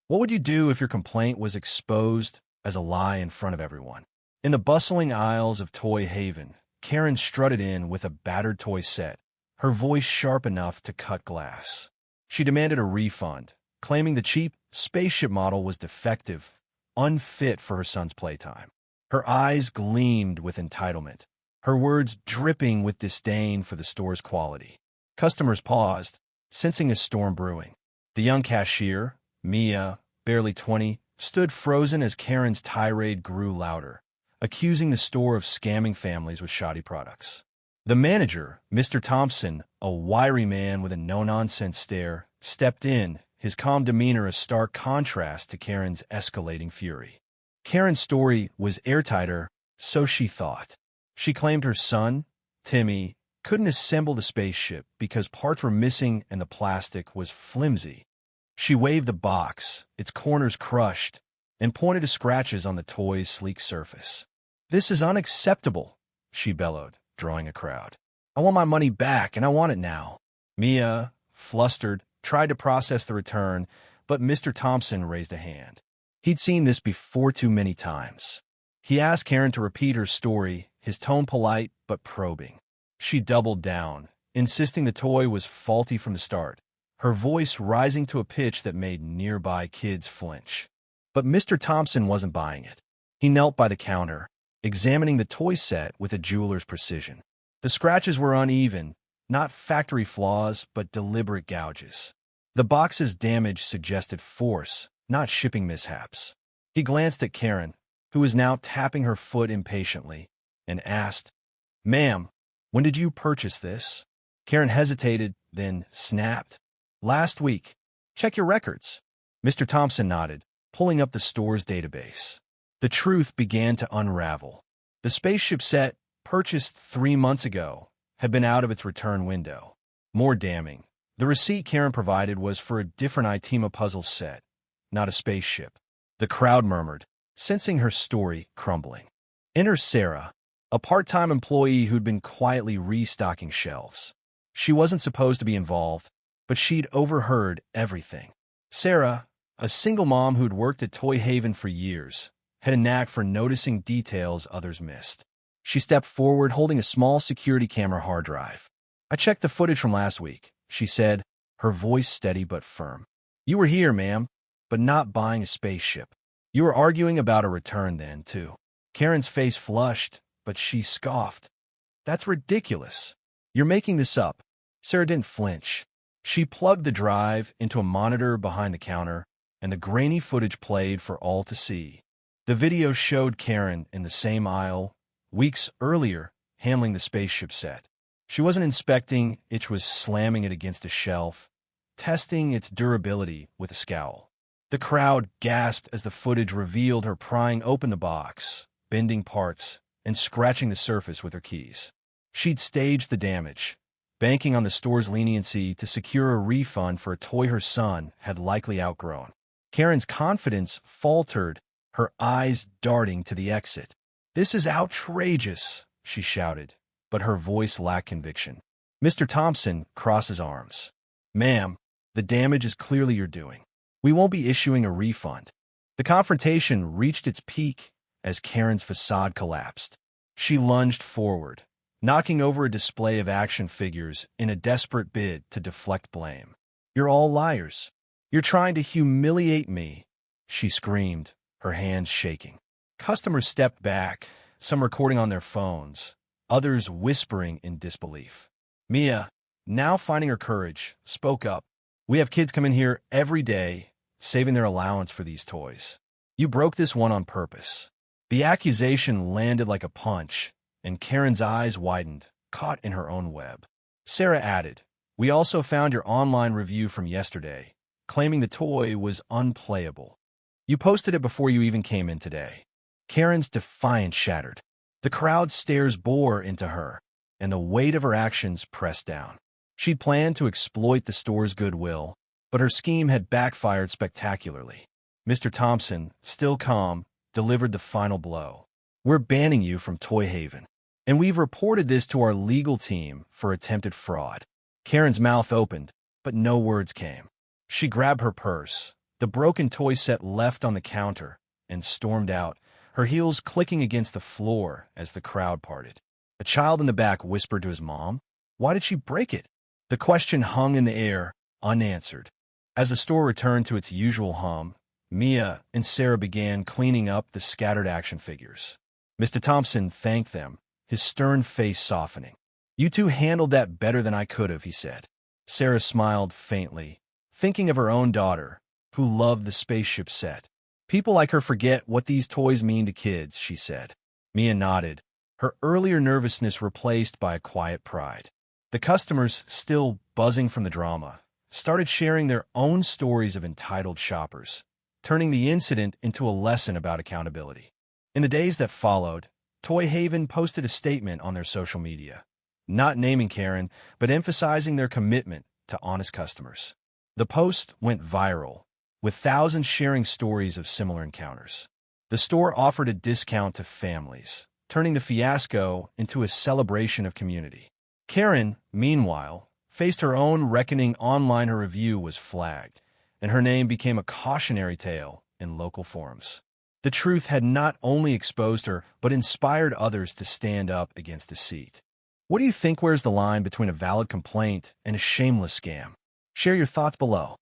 What would you do if your complaint was exposed as a lie in front of everyone? In the bustling aisles of Toy Haven, Karen strutted in with a battered toy set, her voice sharp enough to cut glass. She demanded a refund, claiming the cheap spaceship model was defective, unfit for her son's playtime. Her eyes gleamed with entitlement, her words dripping with disdain for the store's quality. Customers paused, sensing a storm brewing. The young cashier, Mia, barely 20, stood frozen as Karen's tirade grew louder, accusing the store of scamming families with shoddy products. The manager, Mr. Thompson, a wiry man with a no-nonsense stare, stepped in, his calm demeanor a stark contrast to Karen's escalating fury. Karen's story was airtighter, so she thought. She claimed her son, Timmy, couldn't assemble the spaceship because parts were missing and the plastic was flimsy. She waved the box, its corners crushed, and pointed to scratches on the toy's sleek surface. "This is unacceptable," she bellowed, drawing a crowd. "I want my money back, and I want it now." Mia, flustered, tried to process the return, but Mr. Thompson raised a hand. He'd seen this before too many times. He asked Karen to repeat her story, his tone polite but probing. She doubled down, insisting the toy was faulty from the start, her voice rising to a pitch that made nearby kids flinch. But Mr. Thompson wasn't buying it. He knelt by the counter, examining the toy set with a jeweler's precision. The scratches were uneven, not factory flaws, but deliberate gouges. The box's damage suggested force, not shipping mishaps. He glanced at Karen, who was now tapping her foot impatiently, and asked, "Ma'am, when did you purchase this?" Karen hesitated, then snapped, "Last week. Check your records." Mr. Thompson nodded, pulling up the store's database. The truth began to unravel. The spaceship set, purchased 3 months ago, had been out of its return window. More damning, the receipt Karen provided was for a different Itema puzzle set, not a spaceship. The crowd murmured, sensing her story crumbling. Enter Sarah, a part-time employee who'd been quietly restocking shelves. She wasn't supposed to be involved, but she'd overheard everything. Sarah, a single mom who'd worked at Toy Haven for years, had a knack for noticing details others missed. She stepped forward holding a small security camera hard drive. "I checked the footage from last week," she said, her voice steady but firm. "You were here, ma'am, but not buying a spaceship. You were arguing about a return then, too." Karen's face flushed, but she scoffed. "That's ridiculous. You're making this up." Sarah didn't flinch. She plugged the drive into a monitor behind the counter, and the grainy footage played for all to see. The video showed Karen in the same aisle, weeks earlier, handling the spaceship set. She wasn't inspecting, it was slamming it against a shelf, testing its durability with a scowl. The crowd gasped as the footage revealed her prying open the box, bending parts, and scratching the surface with her keys. She'd staged the damage, banking on the store's leniency to secure a refund for a toy her son had likely outgrown. Karen's confidence faltered, her eyes darting to the exit. "This is outrageous," she shouted, but her voice lacked conviction. Mr. Thompson crossed his arms. "Ma'am, the damage is clearly your doing. We won't be issuing a refund." The confrontation reached its peak as Karen's facade collapsed. She lunged forward, knocking over a display of action figures in a desperate bid to deflect blame. "You're all liars. You're trying to humiliate me," she screamed, her hands shaking. Customers stepped back, some recording on their phones, others whispering in disbelief. Mia, now finding her courage, spoke up. "We have kids come in here every day, saving their allowance for these toys. You broke this one on purpose." The accusation landed like a punch, and Karen's eyes widened, caught in her own web. Sarah added, "We also found your online review from yesterday, claiming the toy was unplayable. You posted it before you even came in today." Karen's defiance shattered. The crowd's stares bore into her, and the weight of her actions pressed down. She'd planned to exploit the store's goodwill, but her scheme had backfired spectacularly. Mr. Thompson, still calm, delivered the final blow. "We're banning you from Toy Haven, and we've reported this to our legal team for attempted fraud." Karen's mouth opened, but no words came. She grabbed her purse, The broken toy set left on the counter and stormed out, her heels clicking against the floor as the crowd parted. A child in the back whispered to his mom, "Why did she break it?" The question hung in the air, unanswered. As the store returned to its usual hum, Mia and Sarah began cleaning up the scattered action figures. Mr. Thompson thanked them, his stern face softening. "You two handled that better than I could have," he said. Sarah smiled faintly, thinking of her own daughter, who loved the spaceship set. "People like her forget what these toys mean to kids," she said. Mia nodded, her earlier nervousness replaced by a quiet pride. The customers, still buzzing from the drama, started sharing their own stories of entitled shoppers, turning the incident into a lesson about accountability. In the days that followed, Toy Haven posted a statement on their social media, not naming Karen, but emphasizing their commitment to honest customers. The post went viral, with thousands sharing stories of similar encounters. The store offered a discount to families, turning the fiasco into a celebration of community. Karen, meanwhile, faced her own reckoning online. Her review was flagged, and her name became a cautionary tale in local forums. The truth had not only exposed her, but inspired others to stand up against deceit. What do you think? Where's the line between a valid complaint and a shameless scam? Share your thoughts below.